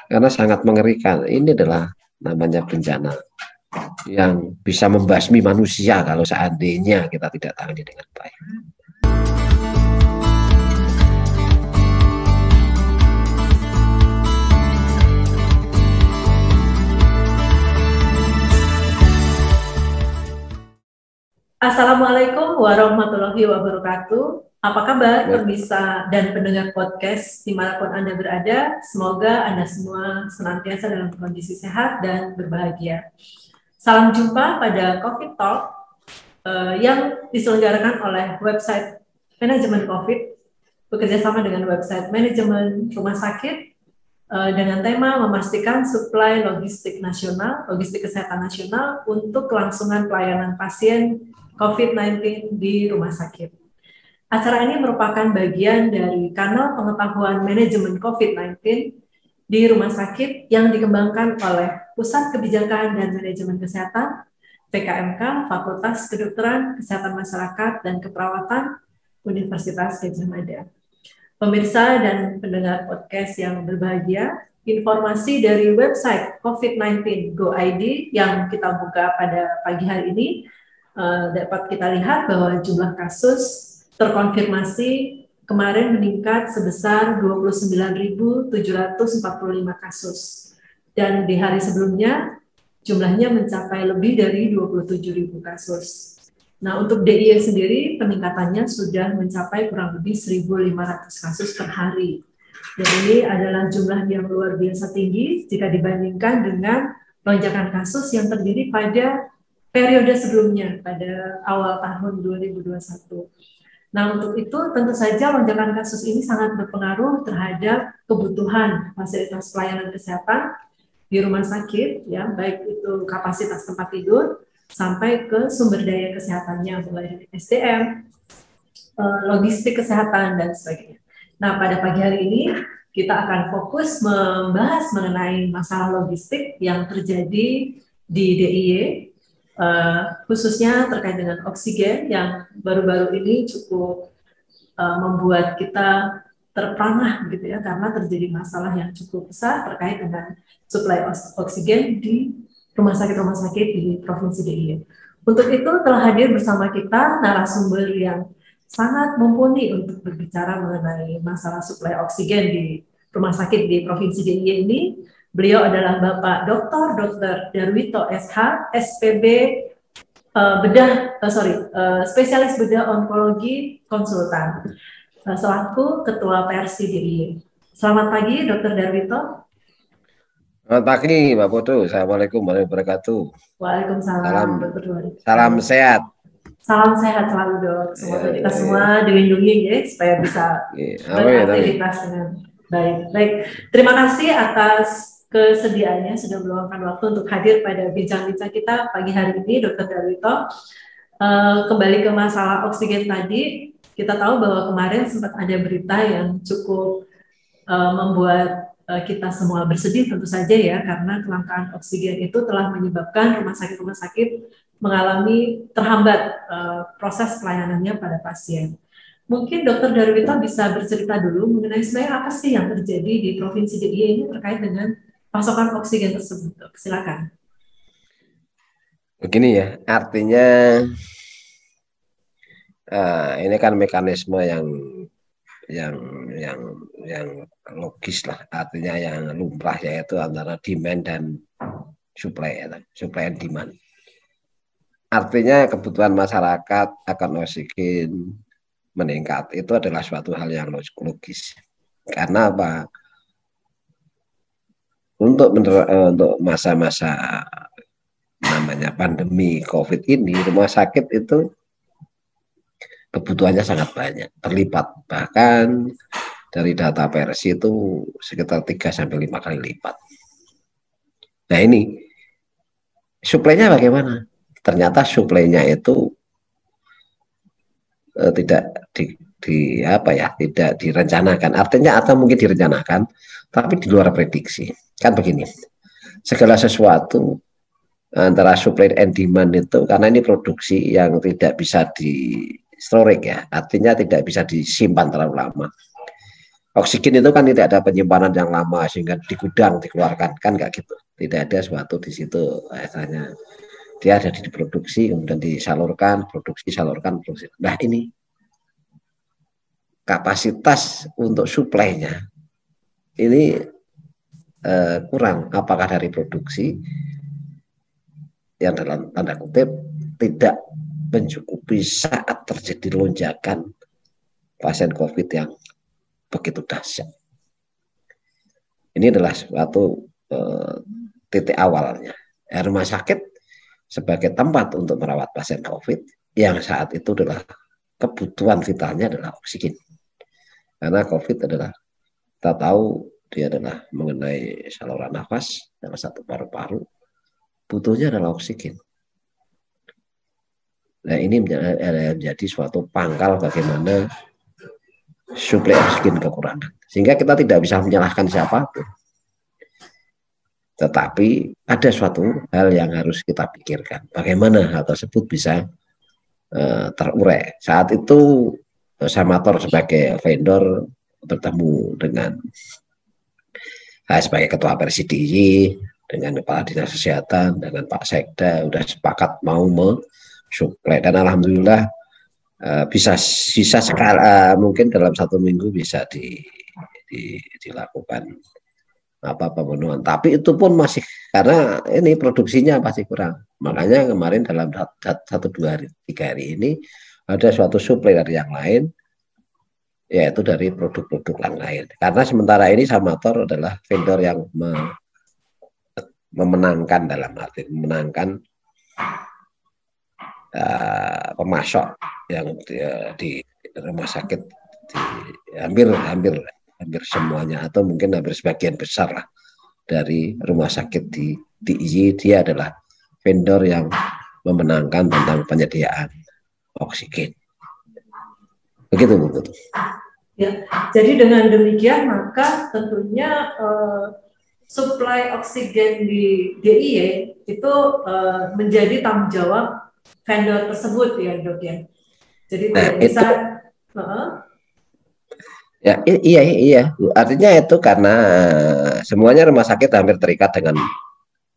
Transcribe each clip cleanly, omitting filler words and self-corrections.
karena sangat mengerikan. Ini adalah namanya bencana yang bisa membasmi manusia kalau seandainya kita tidak tangani dengan baik. Assalamualaikum warahmatullahi wabarakatuh. Apa kabar pemirsa dan pendengar podcast dimanapun Anda berada? Semoga Anda semua senantiasa dalam kondisi sehat dan berbahagia. Salam jumpa pada Covid Talk yang diselenggarakan oleh website Manajemen Covid bekerjasama dengan website Manajemen Rumah Sakit dengan tema memastikan suplai logistik nasional, logistik kesehatan nasional untuk kelangsungan pelayanan pasien COVID-19 di rumah sakit. Acara ini merupakan bagian dari kanal pengetahuan manajemen COVID-19 di rumah sakit yang dikembangkan oleh Pusat Kebijakan dan Manajemen Kesehatan, PKMK, Fakultas Kedokteran, Kesehatan Masyarakat, dan Keperawatan, Universitas Gadjah Mada. Pemirsa dan pendengar podcast yang berbahagia, informasi dari website COVID-19 Go ID yang kita buka pada pagi hari ini dapat kita lihat bahwa jumlah kasus terkonfirmasi kemarin meningkat sebesar 29.745 kasus. Dan di hari sebelumnya jumlahnya mencapai lebih dari 27.000 kasus. Nah, untuk DIY sendiri peningkatannya sudah mencapai kurang lebih 1.500 kasus per hari. Dan ini adalah jumlah yang luar biasa tinggi jika dibandingkan dengan lonjakan kasus yang terjadi pada periode sebelumnya pada awal tahun 2021. Nah, untuk itu tentu saja lonjakan kasus ini sangat berpengaruh terhadap kebutuhan fasilitas pelayanan kesehatan di rumah sakit, ya, baik itu kapasitas tempat tidur sampai ke sumber daya kesehatannya, mulai dari SDM, logistik kesehatan, dan sebagainya. Nah, pada pagi hari ini kita akan fokus membahas mengenai masalah logistik yang terjadi di DIY, khususnya terkait dengan oksigen yang baru-baru ini cukup membuat kita terperangah gitu ya, karena terjadi masalah yang cukup besar terkait dengan suplai oksigen di rumah sakit di Provinsi DIY. Untuk itu telah hadir bersama kita narasumber yang sangat mumpuni untuk berbicara mengenai masalah suplai oksigen di rumah sakit di Provinsi DIY ini. Beliau adalah Bapak Dr. Darwito SH, SPB spesialis bedah onkologi konsultan, selaku Ketua Persi DIY. Selamat pagi, Dr. Darwito. Selamat pagi, Mbak Putu. Assalamualaikum warahmatullahi wabarakatuh. Waalaikumsalam, Dr. Darwito. Salam sehat. Salam sehat selalu, Dok. Semoga kita semua dilindungi ya, supaya bisa beraktivitas dengan baik. Baik, terima kasih atas kesediaannya sudah meluangkan waktu untuk hadir pada bincang-bincang kita pagi hari ini, Dr. Darwito. Kembali ke masalah oksigen tadi, kita tahu bahwa kemarin sempat ada berita yang cukup membuat kita semua bersedih tentu saja ya, karena kelangkaan oksigen itu telah menyebabkan rumah sakit mengalami terhambat proses pelayanannya pada pasien. Mungkin Dr. Darwito bisa bercerita dulu mengenai sebenarnya apa sih yang terjadi di Provinsi DIY ini terkait dengan pasokan oksigen tersebut. Silakan. Begini ya, artinya ini kan mekanisme yang logis lah, artinya yang lumrah, yaitu antara demand dan supply, supply and demand. Artinya kebutuhan masyarakat akan oksigen meningkat, itu adalah suatu hal yang logis. Karena apa? Untuk masa-masa namanya pandemi COVID ini, rumah sakit itu kebutuhannya sangat banyak, terlipat. Bahkan dari data Persi itu sekitar 3-5 kali lipat. Nah ini, suplainya bagaimana? Ternyata suplainya itu tidak tidak direncanakan. Artinya atau mungkin direncanakan, tapi di luar prediksi. Kan begini, segala sesuatu antara supply and demand itu, karena ini produksi yang tidak bisa di storage ya, artinya tidak bisa disimpan terlalu lama. Oksigen itu kan tidak ada penyimpanan yang lama sehingga di gudang dikeluarkan, kan nggak gitu. Tidak ada suatu di situ rasanya. Dia ada diproduksi kemudian disalurkan, produksi, salurkan, produksi. Nah ini kapasitas untuk suplainya ini kurang. Apakah dari produksi yang dalam tanda kutip tidak mencukupi saat terjadi lonjakan pasien COVID yang begitu dahsyat. Ini adalah suatu titik awalnya. Rumah sakit sebagai tempat untuk merawat pasien COVID yang saat itu adalah kebutuhan vitalnya adalah oksigen. Karena COVID adalah, kita tahu dia adalah mengenai saluran nafas, salah satu paru-paru, butuhnya adalah oksigen. Nah ini menjadi suatu pangkal bagaimana suplai oksigen kekurangan. Sehingga kita tidak bisa menyalahkan siapapun. Tetapi ada suatu hal yang harus kita pikirkan. Bagaimana hal tersebut bisa terurai. Saat itu Samator sebagai vendor bertemu dengan sebagai ketua Presidiy, dengan Kepala Dinas Kesehatan, dengan Pak Sekda, sudah sepakat mau mensuplai. Dan alhamdulillah bisa sekali, mungkin dalam 1 minggu bisa dilakukan pemenuhan. Tapi itu pun masih, karena ini produksinya pasti kurang. Makanya kemarin dalam 1-2 hari, 3 hari ini ada suatu suplai dari yang lain, yaitu dari produk-produk yang lain. Karena sementara ini Samator adalah vendor yang memenangkan, dalam arti memenangkan pemasok yang di rumah sakit hampir semuanya, atau mungkin hampir sebagian besar lah dari rumah sakit di DIY. Dia adalah vendor yang memenangkan tentang penyediaan oksigen. Begitu Bu. Ya, jadi dengan demikian maka tentunya suplai oksigen di DIY itu menjadi tanggung jawab vendor tersebut ya Dok ya. Jadi tidak bisa ya iya artinya itu karena semuanya rumah sakit hampir terikat dengan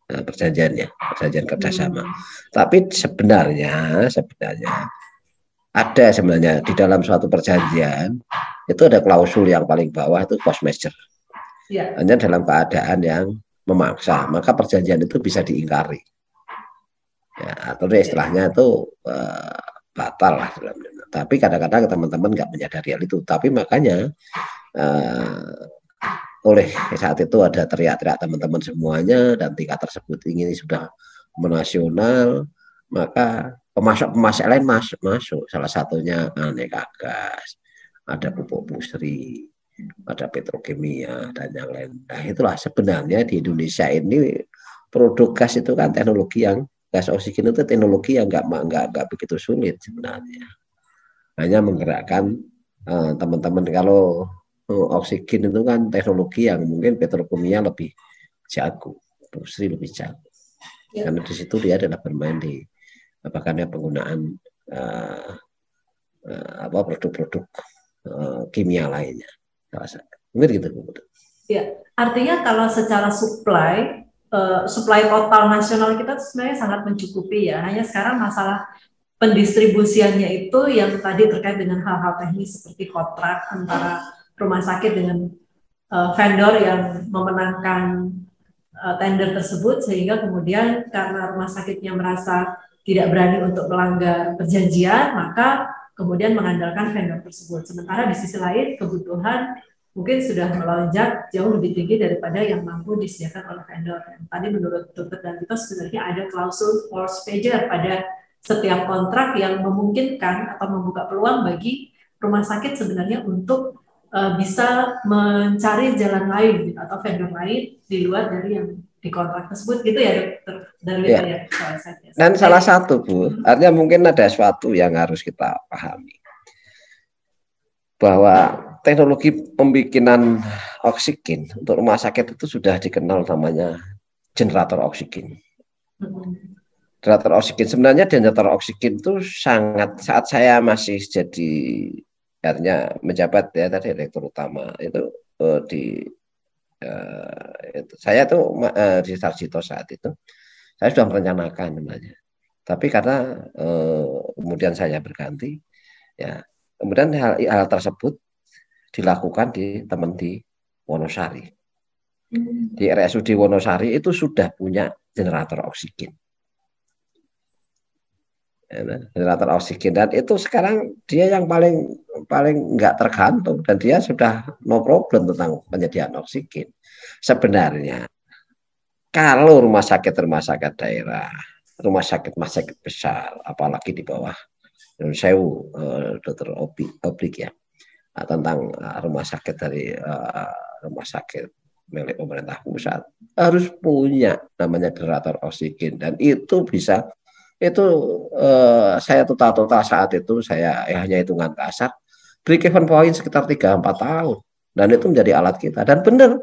perjanjian kerjasama. Tapi sebenarnya ada di dalam suatu perjanjian itu ada klausul yang paling bawah itu force majeure. Ya. Hanya dalam keadaan yang memaksa, maka perjanjian itu bisa diingkari. Ya, atau istilahnya itu batal lah. Tapi kadang-kadang teman-teman nggak menyadari hal itu. Tapi makanya oleh saat itu ada teriak-teriak teman-teman semuanya, dan tingkat tersebut ini sudah menasional, maka pemasok lain masuk. Salah satunya aneka gas, ada pupuk pusri, ada petrokimia, dan yang lain. Nah itulah sebenarnya di Indonesia ini produk gas itu kan teknologi yang, gas oksigen itu teknologi yang nggak begitu sulit sebenarnya. Hanya menggerakkan teman-teman. Kalau oksigen itu kan teknologi yang mungkin petrokimia lebih jago, pusri lebih jago. Ya. Karena di situ dia adalah bermain di bahkan penggunaan produk-produk kimia lainnya. Mungkin gitu. Ya, artinya kalau secara supply total nasional kita sebenarnya sangat mencukupi ya. Hanya sekarang masalah pendistribusiannya itu yang tadi terkait dengan hal-hal teknis seperti kontrak antara rumah sakit dengan vendor yang memenangkan tender tersebut, sehingga kemudian karena rumah sakitnya merasa tidak berani untuk melanggar perjanjian, maka kemudian mengandalkan vendor tersebut. Sementara di sisi lain kebutuhan mungkin sudah melonjak jauh lebih tinggi daripada yang mampu disediakan oleh vendor. Tadi menurut Dr. Danto sebenarnya ada klausul force majeure pada setiap kontrak yang memungkinkan atau membuka peluang bagi rumah sakit sebenarnya untuk bisa mencari jalan lain atau vendor lain di luar dari yang di kontrak tersebut, gitu ya Dokter Darwito ya. Dan salah satu Bu, artinya mungkin ada sesuatu yang harus kita pahami, bahwa teknologi pembikinan oksigen untuk rumah sakit itu sudah dikenal namanya generator oksigen. Generator oksigen, sebenarnya generator oksigen itu sangat, saat saya masih jadi artinya menjabat ya tadi direktur utama itu di itu. Saya tuh di Sarjito saat itu saya sudah merencanakan namanya. Tapi karena kemudian saya berganti, ya kemudian hal tersebut dilakukan di teman di Wonosari. Di RSUD Wonosari itu sudah punya generator oksigen. Generator oksigen dan itu sekarang dia yang paling nggak tergantung dan dia sudah no problem tentang penyediaan oksigen. Sebenarnya kalau rumah sakit daerah, rumah sakit besar, apalagi di bawah Sewu, dokter Oblik ya, tentang rumah sakit dari rumah sakit milik pemerintah pusat harus punya namanya generator oksigen dan itu bisa itu saya total saat itu saya hanya hitungan kasar break even point sekitar 3-4 tahun dan itu menjadi alat kita dan benar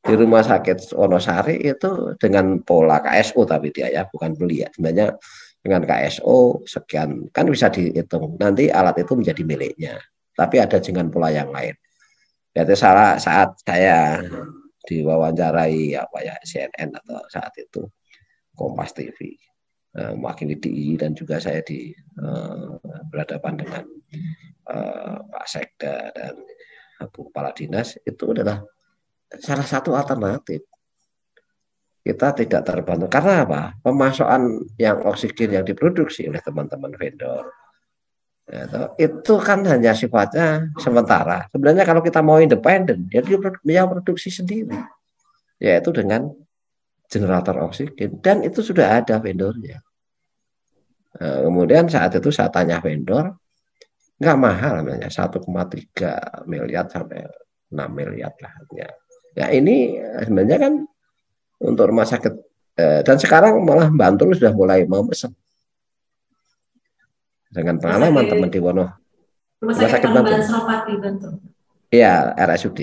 di rumah sakit Wonosari itu dengan pola KSO tapi dia ya bukan beli ya sebenarnya dengan KSO sekian kan bisa dihitung nanti alat itu menjadi miliknya tapi ada dengan pola yang lain. Jadi saat saya diwawancarai apa ya CNN atau saat itu Kompas TV mewakili DI dan juga saya berhadapan dengan Pak Sekda dan Kepala Dinas itu adalah salah satu alternatif. Kita tidak terbantu karena apa? Pemasokan yang oksigen yang diproduksi oleh teman-teman vendor itu kan hanya sifatnya sementara. Sebenarnya kalau kita mau independen, ya dia produksi sendiri, yaitu dengan generator oksigen dan itu sudah ada vendornya. Nah, kemudian saat itu saya tanya vendor, nggak mahal namanya 1,3 miliar sampai 6 miliar lah. Ya ini sebenarnya kan untuk rumah sakit dan sekarang malah Bantul sudah mulai mau pesan dengan pengalaman teman di Rumah sakit Pengembangan Senopati Bantul. Iya, RSUD.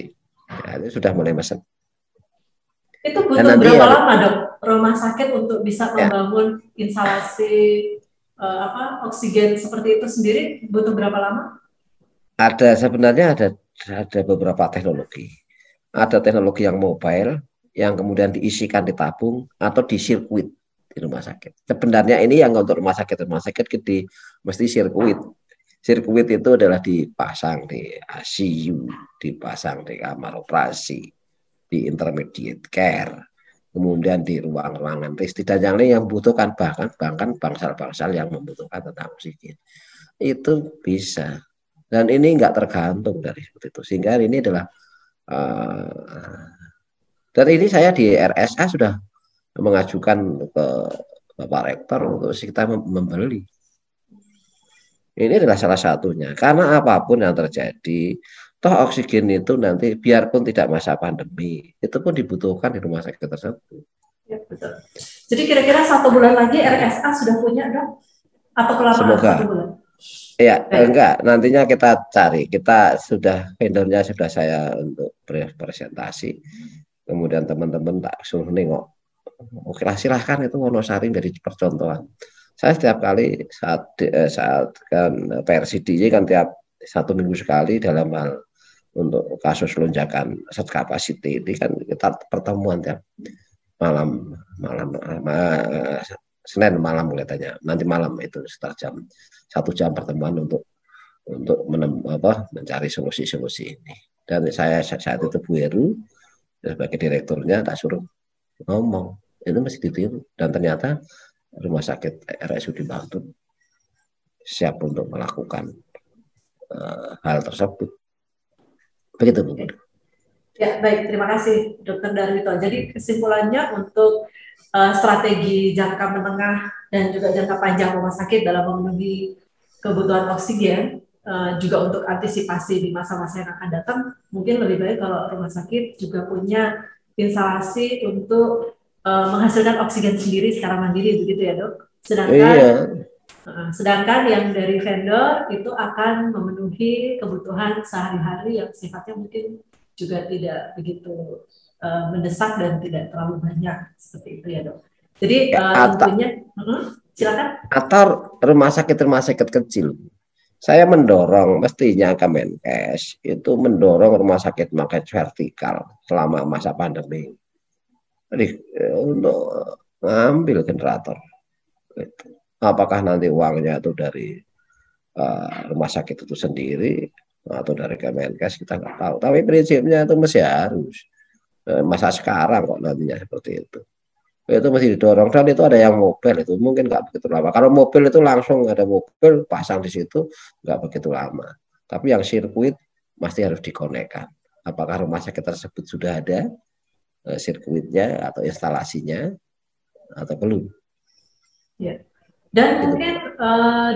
Ya, itu sudah mulai pesan. Itu butuh berapa lama dok rumah sakit untuk bisa membangun instalasi oksigen seperti itu sendiri butuh berapa lama? Sebenarnya ada beberapa teknologi. Ada teknologi yang mobile yang kemudian diisikan di tabung atau di sirkuit di rumah sakit. Sebenarnya ini yang untuk rumah sakit mesti sirkuit. Sirkuit itu adalah dipasang di ICU, dipasang di kamar operasi, di intermediate care, kemudian di ruang-ruangan risti dan yang lain yang membutuhkan bahkan bangsal-bangsal yang membutuhkan tentang oksigen itu bisa dan ini nggak tergantung dari seperti itu sehingga ini adalah dan ini saya di RSA sudah mengajukan ke Bapak Rektor untuk kita membeli. Ini adalah salah satunya karena apapun yang terjadi toh oksigen itu nanti biarpun tidak masa pandemi itu pun dibutuhkan di rumah sakit tersebut. Ya, betul. Jadi kira-kira 1 bulan lagi RSA sudah punya dok? Atau kelamaan? Semoga. 1 bulan? Ya, enggak. Nantinya kita cari. Kita sudah vendornya sudah saya untuk presentasi. Kemudian teman-teman tak suruh nengok. Oke lah silahkan itu Wonosari menjadi percontohan. Saya setiap kali saat kan PRCD kan tiap 1 minggu sekali dalam hal untuk kasus lonjakan set capacity ini kan kita pertemuan tiap malam Senin malam kelihatannya nanti malam itu sekitar jam 1 jam pertemuan untuk mencari solusi-solusi ini dan saya saat itu Bu Heru sebagai direkturnya tak suruh ngomong itu masih ditiru dan ternyata rumah sakit RSUD Bantul siap untuk melakukan hal tersebut. Begitu Bu. Ya baik, terima kasih Dr. Darwito. Jadi kesimpulannya untuk strategi jangka menengah dan juga jangka panjang rumah sakit dalam memenuhi kebutuhan oksigen juga untuk antisipasi di masa-masa yang akan datang, mungkin lebih baik kalau rumah sakit juga punya instalasi untuk menghasilkan oksigen sendiri secara mandiri, begitu ya dok? Sedangkan yang dari vendor itu akan memenuhi kebutuhan sehari-hari yang sifatnya mungkin juga tidak begitu mendesak dan tidak terlalu banyak seperti itu ya dok. Jadi tentunya silakan. Atau rumah sakit kecil Saya mendorong mestinya Kemenkes itu mendorong rumah sakit makin vertikal selama masa pandemi. Jadi untuk ngambil generator. Gitu. Apakah nanti uangnya itu dari rumah sakit itu sendiri atau dari Kemenkes kita nggak tahu. Tapi prinsipnya itu masih harus. Masa sekarang kok nantinya seperti itu masih didorong dan itu ada yang mobil itu mungkin nggak begitu lama. Kalau mobil itu langsung ada mobil pasang di situ nggak begitu lama. Tapi yang sirkuit masih harus dikonekkan. Apakah rumah sakit tersebut sudah ada sirkuitnya atau instalasinya atau belum? Ya. Dan Gitu. mungkin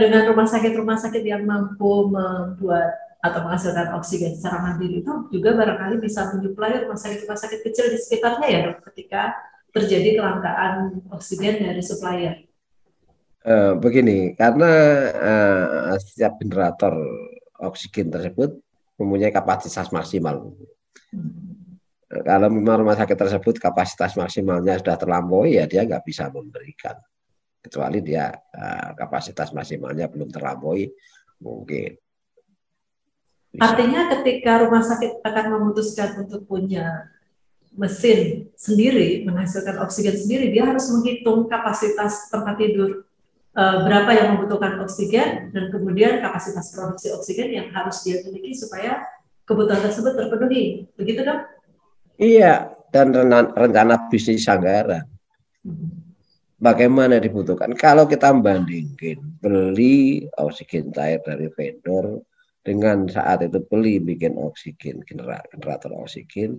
dengan rumah sakit yang mampu membuat atau menghasilkan oksigen secara mandiri itu juga barangkali bisa menyuplai rumah sakit kecil di sekitarnya ya dok, ketika terjadi kelangkaan oksigen dari supplier. Begini, karena setiap generator oksigen tersebut mempunyai kapasitas maksimal. Kalau memang rumah sakit tersebut kapasitas maksimalnya sudah terlampaui, ya dia nggak bisa memberikan. Kecuali dia kapasitas maksimalnya belum terlampaui, mungkin. Bisa. Artinya ketika rumah sakit akan memutuskan untuk punya mesin sendiri, menghasilkan oksigen sendiri, dia harus menghitung kapasitas tempat tidur, berapa yang membutuhkan oksigen, dan kemudian kapasitas produksi oksigen yang harus dia miliki supaya kebutuhan tersebut terpenuhi. Begitu dok? Iya, dan rencana bisnis anggaran. Bagaimana dibutuhkan? Kalau kita bandingkan beli oksigen cair dari vendor dengan saat itu beli bikin oksigen generator oksigen,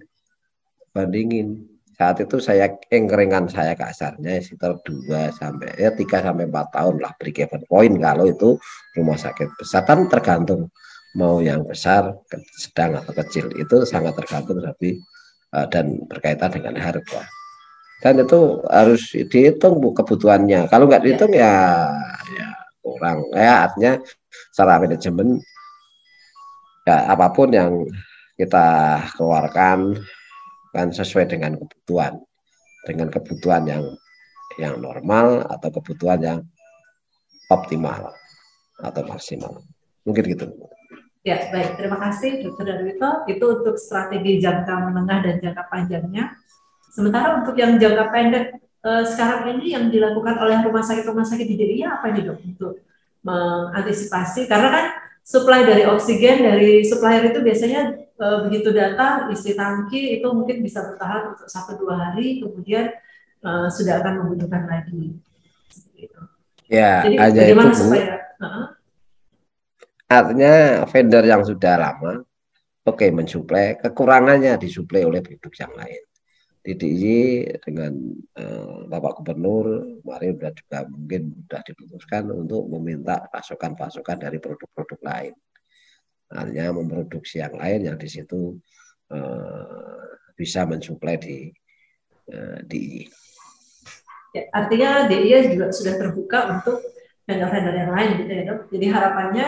bandingin saat itu saya engkeringan saya kasarnya sekitar 3 sampai 4 tahun lah break even point kalau itu rumah sakit besar kan tergantung mau yang besar, sedang atau kecil itu sangat tergantung tapi dan berkaitan dengan harga. Dan itu harus dihitung bu kebutuhannya. Kalau nggak dihitung ya kurang. Ya artinya secara manajemen ya apapun yang kita keluarkan kan sesuai dengan kebutuhan yang normal atau kebutuhan yang optimal atau maksimal. Mungkin gitu. Ya, baik. Terima kasih Dr. Darwito. Itu untuk strategi jangka menengah dan jangka panjangnya. Sementara untuk yang jangka pendek sekarang ini yang dilakukan oleh rumah sakit di DIY apa nih dok untuk mengantisipasi? Karena kan supply dari oksigen dari supplier itu biasanya begitu datang isi tangki itu mungkin bisa bertahan untuk 1-2 hari, kemudian sudah akan membutuhkan lagi. Ya, jadi hanya bagaimana itu supaya artinya vendor yang sudah lama oke mensuplai kekurangannya disuplai oleh produk yang lain. Di DIY dengan Bapak Gubernur kemarin sudah juga mungkin sudah diputuskan untuk meminta pasokan-pasokan dari produk-produk lain. Artinya memproduksi yang lain yang di situ bisa mensuplai di DIY. ya, artinya DIY juga sudah terbuka untuk vendor-vendor yang lain gitu ya dok. Jadi harapannya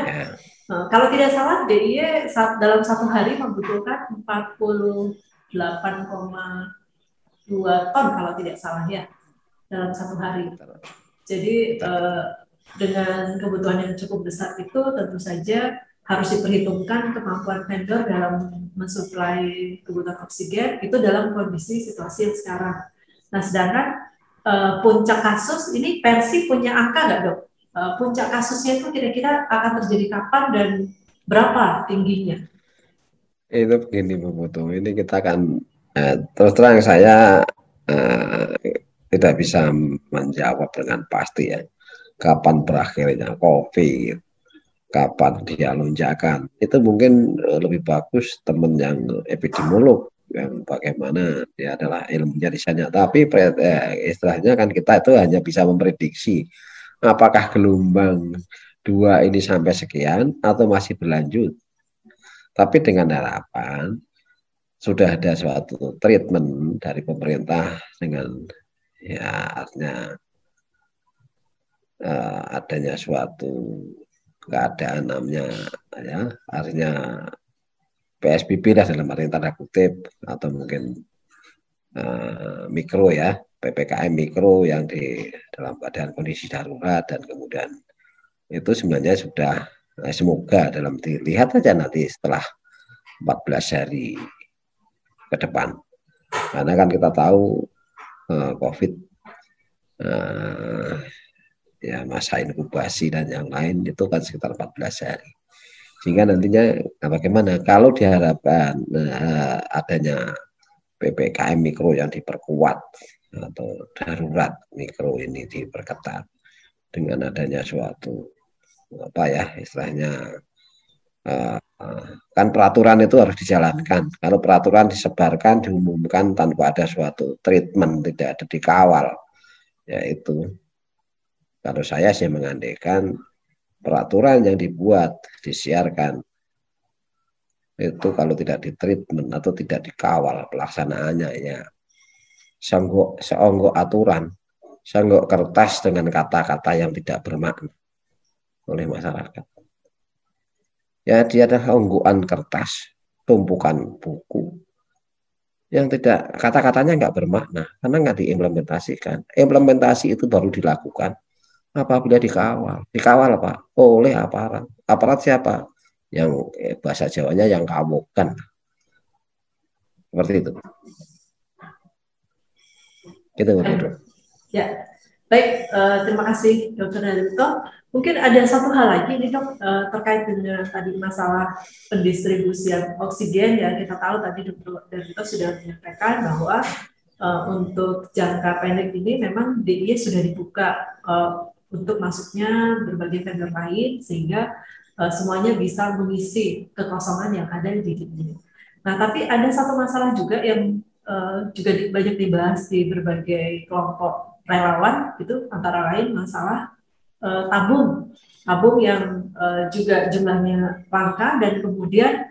kalau tidak salah DIY dalam 1 hari membutuhkan 48,2 ton kalau tidak salah ya dalam 1 hari. Jadi dengan kebutuhan yang cukup besar itu tentu saja harus diperhitungkan kemampuan vendor dalam mensuplai kebutuhan oksigen itu dalam kondisi situasi yang sekarang. Nah, sedangkan puncak kasus ini Persi punya angka nggak dok? Puncak kasusnya itu kira-kira akan terjadi kapan dan berapa tingginya? Itu begini Bu Putu, ini kita akan terus terang saya tidak bisa menjawab dengan pasti ya kapan berakhirnya COVID, kapan dia lonjakan. Itu mungkin lebih bagus teman yang epidemiolog yang bagaimana dia adalah ilmunya di sana. Tapi istilahnya kan kita itu hanya bisa memprediksi apakah gelombang 2 ini sampai sekian atau masih berlanjut. Tapi dengan harapan sudah ada suatu treatment dari pemerintah dengan ya artinya adanya suatu keadaan namanya ya artinya PSBB lah dalam arti tanda kutip atau mungkin mikro ya PPKM mikro yang di dalam keadaan kondisi darurat dan kemudian itu sebenarnya sudah Semoga dalam dilihat aja nanti setelah 14 hari ke depan. Karena kan kita tahu COVID ya masa inkubasi dan yang lain itu kan sekitar 14 hari. Sehingga nantinya bagaimana kalau diharapkan adanya PPKM mikro yang diperkuat atau darurat mikro ini diperketat dengan adanya suatu apa ya istilahnya kan peraturan itu harus dijalankan. Kalau peraturan disebarkan, diumumkan tanpa ada suatu treatment, tidak ada dikawal, yaitu kalau saya sih mengandaikan peraturan yang dibuat, disiarkan, itu kalau tidak ditreatment atau tidak dikawal pelaksanaannya ya seonggok aturan, seonggok kertas dengan kata-kata yang tidak bermakna oleh masyarakat. Ya dia adalah onggokan kertas, tumpukan buku yang tidak kata-katanya nggak bermakna karena nggak diimplementasikan. Implementasi itu baru dilakukan apabila dikawal. Dikawal apa? Oleh aparat. Aparat siapa? Yang bahasa Jawanya yang kawokan. Seperti itu. Gitu Mbak. Ya, baik. Terima kasih Dr. Narito. Mungkin ada satu hal lagi nih dok terkait dengan tadi masalah pendistribusian oksigen ya kita tahu tadi Dr. Narito sudah menyampaikan bahwa untuk jangka pendek ini memang DIY sudah dibuka untuk masuknya berbagai vendor lain sehingga semuanya bisa mengisi kekosongan yang ada di DIY. Nah tapi ada satu masalah juga yang juga banyak dibahas di berbagai kelompok relawan itu antara lain masalah tabung yang juga jumlahnya langka dan kemudian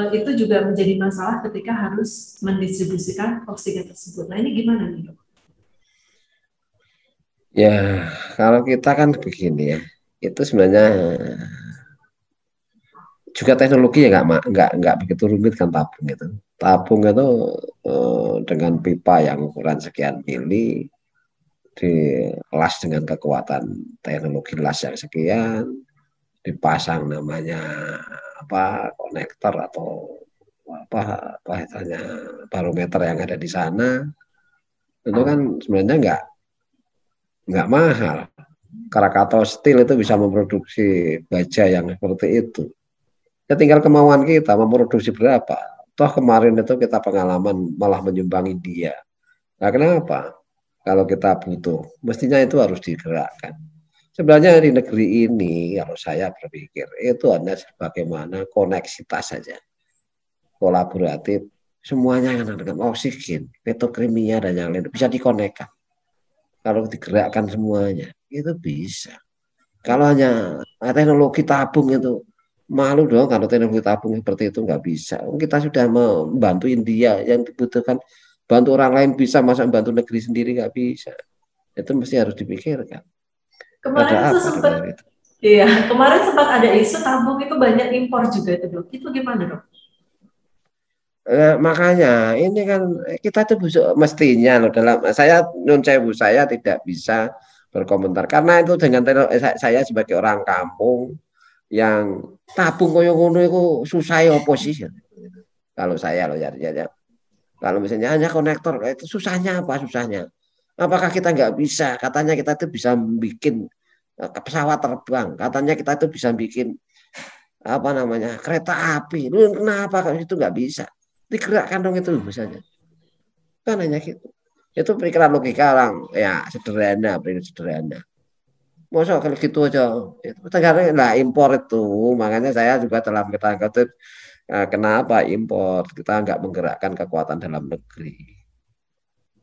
itu juga menjadi masalah ketika harus mendistribusikan oksigen tersebut. Nah ini gimana nih dok? Ya kalau kita kan begini ya, itu sebenarnya juga teknologi ya nggak begitu rumit kan tabung itu. Tabung itu dengan pipa yang ukuran sekian mili dilas dengan kekuatan teknologi las yang sekian, dipasang namanya apa konektor atau apa istilahnya barometer yang ada di sana, itu kan sebenarnya nggak mahal. Krakatau Steel itu bisa memproduksi baja yang seperti itu. Ya tinggal kemauan kita memproduksi berapa. Toh kemarin itu kita pengalaman malah menyumbangi dia. Nah kenapa? Kalau kita butuh, mestinya itu harus digerakkan. Sebenarnya di negeri ini, kalau saya berpikir, itu hanya sebagaimana koneksitas saja. Kolaboratif, semuanya yang dengan oksigen, petrokimia, dan yang lain bisa dikonekkan. Kalau digerakkan semuanya, itu bisa. Kalau hanya teknologi tabung itu, malu dong kalau teknologi tabung seperti itu nggak bisa. Kita sudah membantu India yang dibutuhkan, bantu orang lain bisa, masa bantu negeri sendiri nggak bisa. Itu mesti harus dipikirkan. Kemarin Ada tuh apa sempat, dengan itu? iya kemarin sempat ada isu tabung itu banyak impor juga itu dok. Itu gimana dok? Makanya ini kan kita tuh mestinya loh dalam saya non sewu saya tidak bisa berkomentar karena itu dengan saya sebagai orang kampung yang tabung koyo ngono itu susah ya oposisi. Kalau saya loh ya. Kalau misalnya hanya konektor itu susahnya apa susahnya? Apakah kita nggak bisa? Katanya kita itu bisa bikin pesawat terbang. Katanya kita itu bisa bikin apa namanya kereta api. Lu kenapa kalau itu nggak bisa? Digerakkan dong itu misalnya. Kan hanya gitu. Itu pikiran logika orang ya sederhana, pikiran sederhana. Masa kalau gitu aja, itu Tenggara lah impor itu, makanya saya juga dalam kerangka itu kenapa impor kita nggak menggerakkan kekuatan dalam negeri.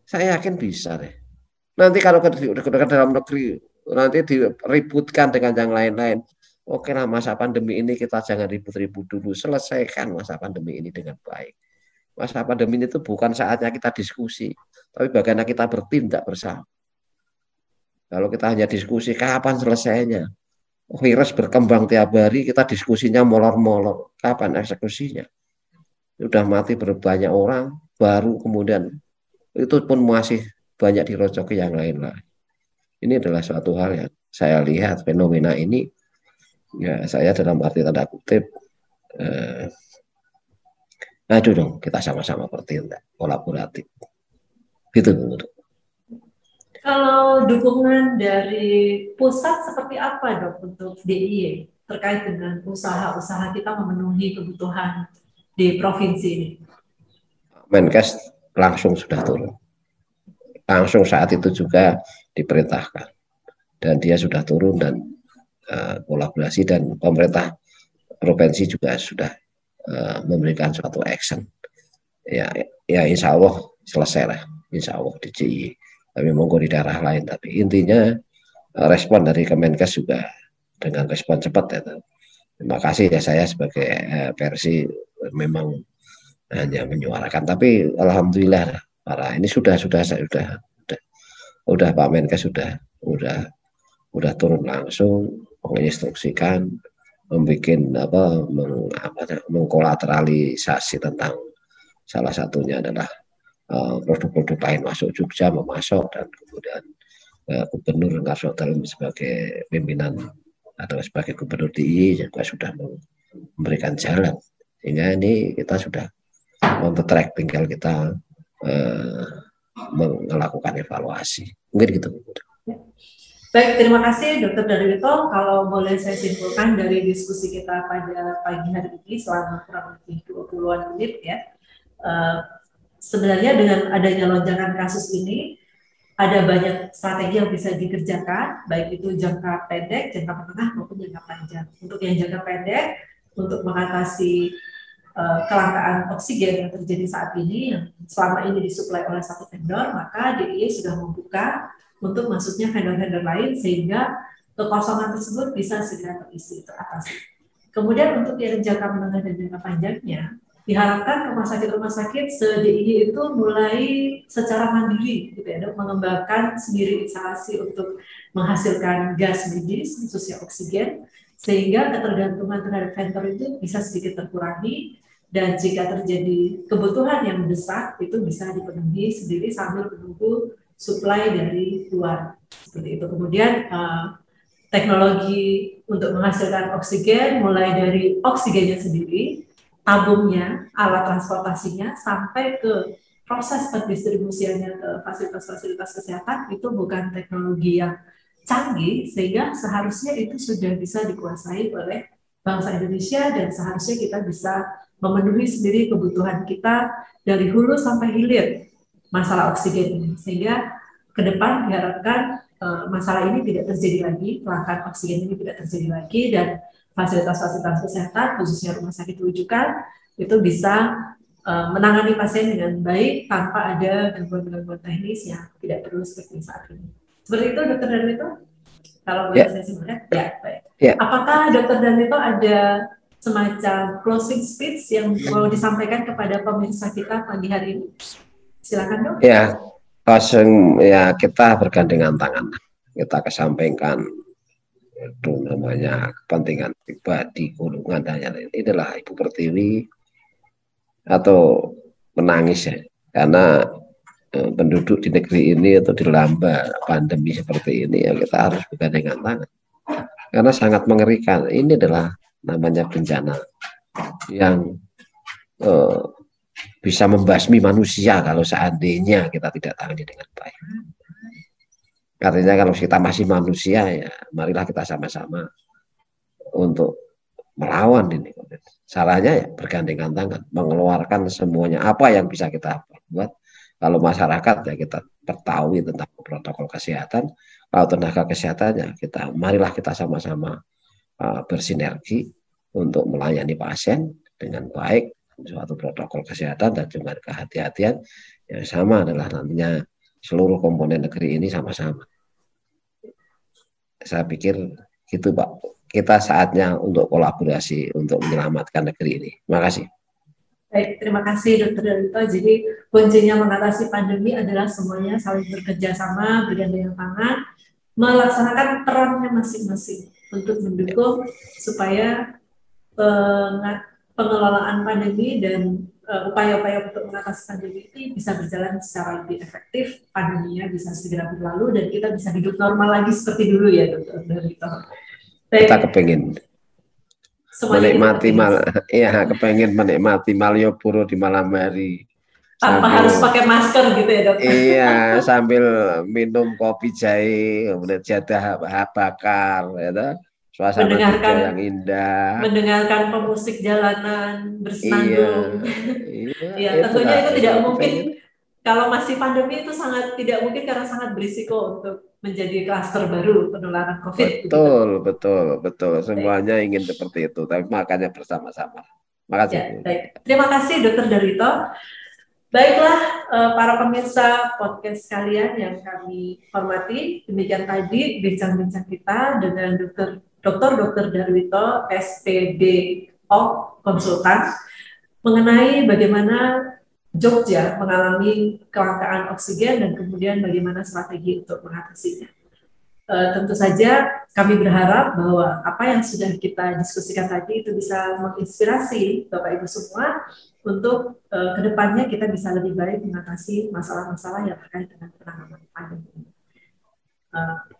Saya yakin bisa deh. Nanti kalau ke dalam negeri nanti diributkan dengan yang lain-lain. Oke lah masa pandemi ini kita jangan ribut-ribut dulu, selesaikan masa pandemi ini dengan baik. Masa pandemi itu bukan saatnya kita diskusi, tapi bagaimana kita bertindak bersama. Kalau kita hanya diskusi, kapan selesainya? Virus berkembang tiap hari, kita diskusinya molor-molor. Kapan eksekusinya? Sudah mati berbanyak orang, baru kemudian itu pun masih banyak dirocoki yang lain-lain. Ini adalah suatu hal yang saya lihat fenomena ini Ya, saya dalam arti tanda kutip, aduh dong, kita sama-sama bertindak kolaboratif. Gitu, Bu. Kalau dukungan dari pusat seperti apa dok untuk DIY terkait dengan usaha-usaha kita memenuhi kebutuhan di provinsi ini? Menkes langsung sudah turun. Langsung saat itu juga diperintahkan. Dan dia sudah turun dan kolaborasi, dan pemerintah provinsi juga sudah memberikan suatu action. Ya insya Allah selesai lah, insya Allah di JI. Tapi monggo di daerah lain. Tapi intinya respon dari Kemenkes juga dengan respon cepat ya. Terima kasih ya, saya sebagai versi memang hanya menyuarakan. Tapi alhamdulillah para ini sudah Pak Menkes sudah turun langsung menginstruksikan, mengkolateralisasi tentang salah satunya adalah produk-produk lain masuk Jogja, memasok, dan kemudian Gubernur Karsotel sebagai pimpinan atau sebagai Gubernur DIY juga sudah memberikan jalan, sehingga ini kita sudah on the track, tinggal kita melakukan evaluasi, mungkin gitu. Baik, terima kasih Dr. Darwito. Kalau boleh saya simpulkan dari diskusi kita pada pagi hari ini selama kurang lebih 20-an menit ya. Sebenarnya dengan adanya lonjakan kasus ini, ada banyak strategi yang bisa dikerjakan, baik itu jangka pendek, jangka menengah maupun jangka panjang. Untuk yang jangka pendek, untuk mengatasi kelangkaan oksigen yang terjadi saat ini, yang selama ini disuplai oleh satu vendor, maka DIY sudah membuka untuk masuknya vendor-vendor lain sehingga kekosongan tersebut bisa segera teratasi. Kemudian untuk yang jangka menengah dan jangka panjangnya, diharapkan rumah sakit se-DIY itu mulai secara mandiri gitu ya, mengembangkan sendiri instalasi untuk menghasilkan gas medis khususnya oksigen, sehingga ketergantungan terhadap vendor itu bisa sedikit terkurangi, dan jika terjadi kebutuhan yang mendesak itu bisa dipenuhi sendiri sambil menunggu supply dari luar, seperti itu. Kemudian teknologi untuk menghasilkan oksigen mulai dari oksigennya sendiri, tabungnya, alat transportasinya, sampai ke proses pendistribusiannya ke fasilitas-fasilitas kesehatan itu bukan teknologi yang canggih, sehingga seharusnya itu sudah bisa dikuasai oleh bangsa Indonesia, dan seharusnya kita bisa memenuhi sendiri kebutuhan kita dari hulu sampai hilir masalah oksigen ini, sehingga ke depan diharapkan masalah ini tidak terjadi lagi, kelangkaan oksigen ini tidak terjadi lagi, dan fasilitas-fasilitas kesehatan khususnya rumah sakit rujukan itu bisa menangani pasien dengan baik tanpa ada gangguan-gangguan teknis yang tidak perlu seperti saat ini. Seperti itu Dr. Darwito? Kalau boleh saya simpulkan, ya baik. Apakah Dr. Darwito ada semacam closing speech yang mau disampaikan kepada pemirsa kita pagi hari ini? Silakan dok. Ya, kita bergandengan tangan, kita kesampingkan itu namanya kepentingan pribadi, golongan dan lain-lain. Inilah Ibu Pertiwi atau menangis ya, karena penduduk di negeri ini atau di lamba pandemi seperti ini ya kita harus bergandengan tangan, karena sangat mengerikan. Ini adalah namanya bencana yang bisa membasmi manusia kalau seandainya kita tidak tangani dengan baik. Artinya kalau kita masih manusia ya marilah kita sama-sama untuk melawan ini. Caranya ya bergandengan tangan, mengeluarkan semuanya apa yang bisa kita buat. Kalau masyarakat ya kita ketahui tentang protokol kesehatan, kalau tenaga kesehatannya marilah kita sama-sama bersinergi untuk melayani pasien dengan baik, suatu protokol kesehatan dan juga kehati-hatian yang sama adalah nantinya seluruh komponen negeri ini sama-sama. Saya pikir gitu Pak, kita saatnya untuk kolaborasi untuk menyelamatkan negeri ini. Terima kasih. Baik, terima kasih Dr. Darwito. Jadi kuncinya mengatasi pandemi adalah semuanya saling bekerja sama, bergandengan tangan, melaksanakan perannya masing-masing untuk mendukung supaya pengelolaan pandemi dan upaya-upaya untuk mengatasi pandemi ini bisa berjalan secara lebih efektif, pandeminya bisa segera berlalu dan kita bisa hidup normal lagi seperti dulu ya Dr. Darwito. Kita kepingin. Semuanya kita menikmati pengen ya kepengen menikmati Malioboro di malam hari tanpa harus sambil pakai masker gitu ya dok. iya sambil minum kopi jahe kemudian jadah bakar ya toh. Suasana Jogja Mendengarkan yang indah mendengarkan pemusik jalanan iya bersenandung. iya Ya, itulah tentunya itu itu tidak kepengen mungkin kalau masih pandemi itu sangat tidak mungkin karena sangat berisiko untuk menjadi klaster baru penularan COVID begitu. betul betul betul Baik. semuanya ingin seperti itu tapi makanya bersama-sama makasih Ya, Bu. baik. Terima kasih Dokter Darwito. Baiklah, para pemirsa podcast sekalian yang kami hormati, demikian tadi bincang-bincang kita dengan Dokter Darwito, SPDO Konsultan, mengenai bagaimana Jogja mengalami kelangkaan oksigen dan kemudian bagaimana strategi untuk mengatasinya. Tentu saja kami berharap bahwa apa yang sudah kita diskusikan tadi itu bisa menginspirasi Bapak Ibu semua untuk kedepannya kita bisa lebih baik mengatasi masalah-masalah yang terkait dengan penanganan pandemi.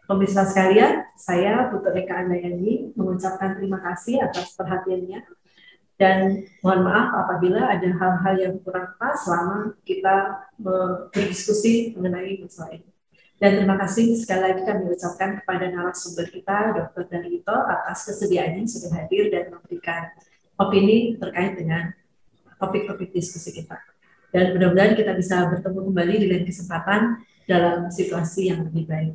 Pemirsa sekalian, saya Putu Eka Andayani mengucapkan terima kasih atas perhatiannya dan mohon maaf apabila ada hal-hal yang kurang pas selama kita berdiskusi mengenai masalah ini. Dan terima kasih sekali lagi kami ucapkan kepada narasumber kita, Dr. Darwito, atas kesediaannya sudah hadir dan memberikan opini terkait dengan topik-topik diskusi kita. Dan mudah-mudahan kita bisa bertemu kembali di lain kesempatan dalam situasi yang lebih baik.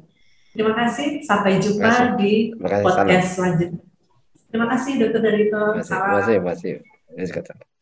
Terima kasih, sampai jumpa di Terima kasih salam podcast selanjutnya. Terima kasih, Dr. Darwito. terima kasih Salam. terima kasih